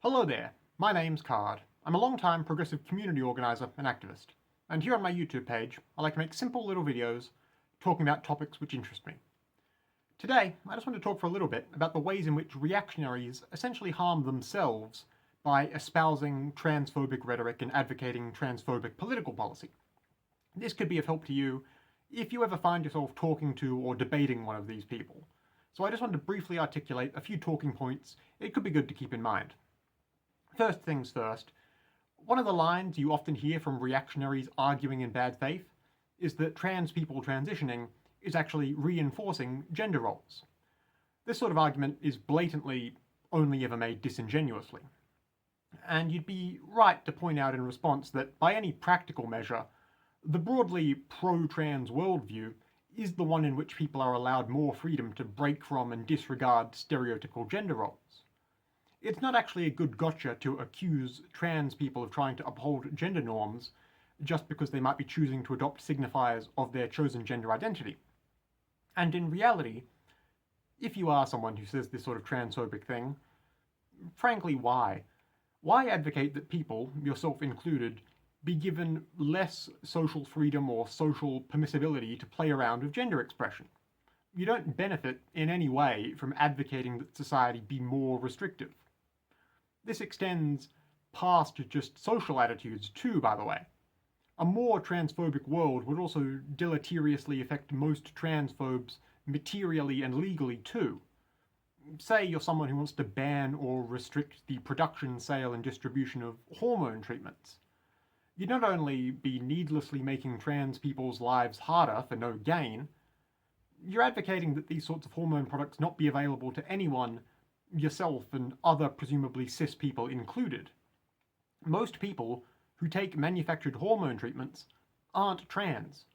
Hello there, my name's Card. I'm a long-time progressive community organiser and activist, and here on my YouTube page I like to make simple little videos talking about topics which interest me. Today I just want to talk for a little bit about the ways in which reactionaries essentially harm themselves by espousing transphobic rhetoric and advocating transphobic political policy. This could be of help to you if you ever find yourself talking to or debating one of these people. So I just want to briefly articulate a few talking points it could be good to keep in mind. First things first, one of the lines you often hear from reactionaries arguing in bad faith is that trans people transitioning is actually reinforcing gender roles. This sort of argument is blatantly only ever made disingenuously. And you'd be right to point out in response that by any practical measure, the broadly pro-trans worldview is the one in which people are allowed more freedom to break from and disregard stereotypical gender roles. It's not actually a good gotcha to accuse trans people of trying to uphold gender norms just because they might be choosing to adopt signifiers of their chosen gender identity. And in reality, if you are someone who says this sort of transphobic thing, frankly, why? Why advocate that people, yourself included, be given less social freedom or social permissibility to play around with gender expression? You don't benefit in any way from advocating that society be more restrictive. This extends past just social attitudes too, by the way. A more transphobic world would also deleteriously affect most transphobes materially and legally too. Say you're someone who wants to ban or restrict the production, sale and distribution of hormone treatments. You'd not only be needlessly making trans people's lives harder for no gain, you're advocating that these sorts of hormone products not be available to anyone, yourself and other presumably cis people included. Most people who take manufactured hormone treatments aren't trans.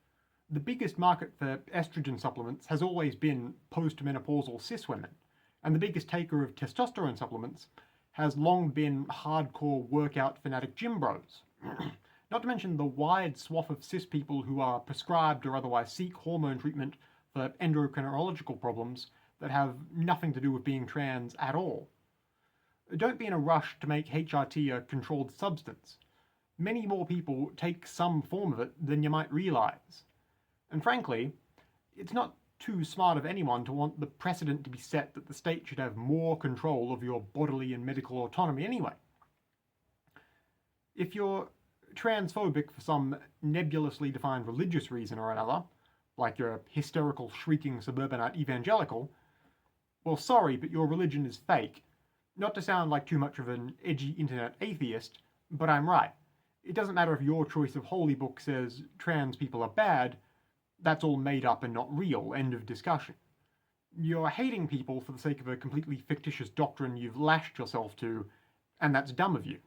The biggest market for estrogen supplements has always been postmenopausal cis women, and the biggest taker of testosterone supplements has long been hardcore workout fanatic gym bros. Not to mention the wide swath of cis people who are prescribed or otherwise seek hormone treatment for endocrinological problems that have nothing to do with being trans at all. Don't be in a rush to make HRT a controlled substance. Many more people take some form of it than you might realise. And frankly, it's not too smart of anyone to want the precedent to be set that the state should have more control of your bodily and medical autonomy anyway. If you're transphobic for some nebulously defined religious reason or another, like you're a hysterical, shrieking suburbanite evangelical, well, sorry, but your religion is fake. Not to sound like too much of an edgy internet atheist, but I'm right. It doesn't matter if your choice of holy book says trans people are bad, that's all made up and not real, end of discussion. You're hating people for the sake of a completely fictitious doctrine you've lashed yourself to, and that's dumb of you.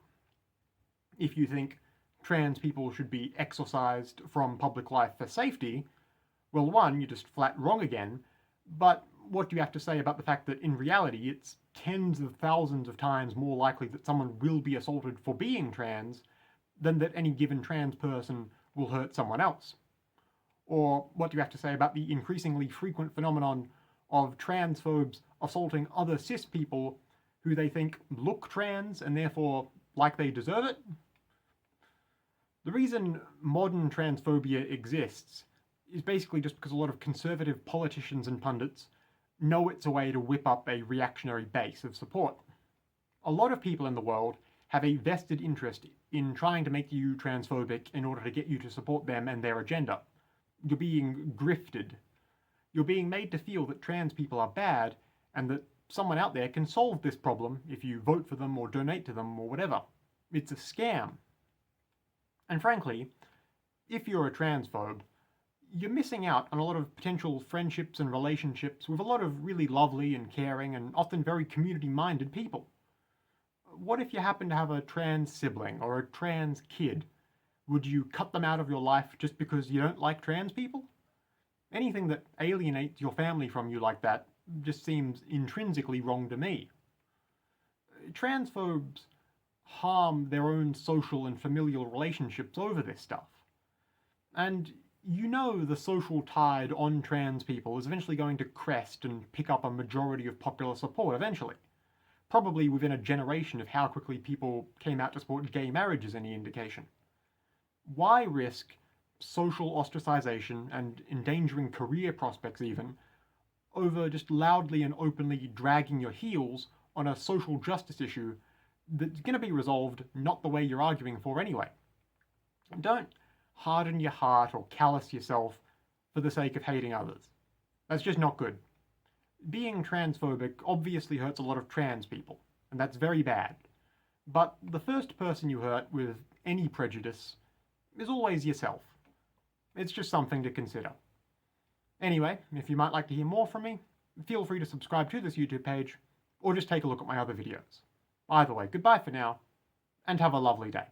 If you think trans people should be exorcised from public life for safety, well, one, you're just flat wrong again, but what do you have to say about the fact that in reality it's tens of thousands of times more likely that someone will be assaulted for being trans than that any given trans person will hurt someone else? Or what do you have to say about the increasingly frequent phenomenon of transphobes assaulting other cis people who they think look trans and therefore like they deserve it? The reason modern transphobia exists is basically just because a lot of conservative politicians and pundits know it's a way to whip up a reactionary base of support. A lot of people in the world have a vested interest in trying to make you transphobic in order to get you to support them and their agenda. You're being grifted. You're being made to feel that trans people are bad and that someone out there can solve this problem if you vote for them or donate to them or whatever. It's a scam. And frankly, if you're a transphobe, you're missing out on a lot of potential friendships and relationships with a lot of really lovely and caring and often very community-minded people. What if you happen to have a trans sibling or a trans kid? Would you cut them out of your life just because you don't like trans people? Anything that alienates your family from you like that just seems intrinsically wrong to me. Transphobes harm their own social and familial relationships over this stuff. And you know the social tide on trans people is eventually going to crest and pick up a majority of popular support eventually. probably within a generation if how quickly people came out to support gay marriage is any indication. Why risk social ostracization and endangering career prospects even over just loudly and openly dragging your heels on a social justice issue that's going to be resolved not the way you're arguing for anyway? Don't harden your heart or callous yourself for the sake of hating others. That's just not good. Being transphobic obviously hurts a lot of trans people, and that's very bad. But the first person you hurt with any prejudice is always yourself. It's just something to consider. Anyway, if you might like to hear more from me, feel free to subscribe to this YouTube page, or just take a look at my other videos. Either way, goodbye for now, and have a lovely day.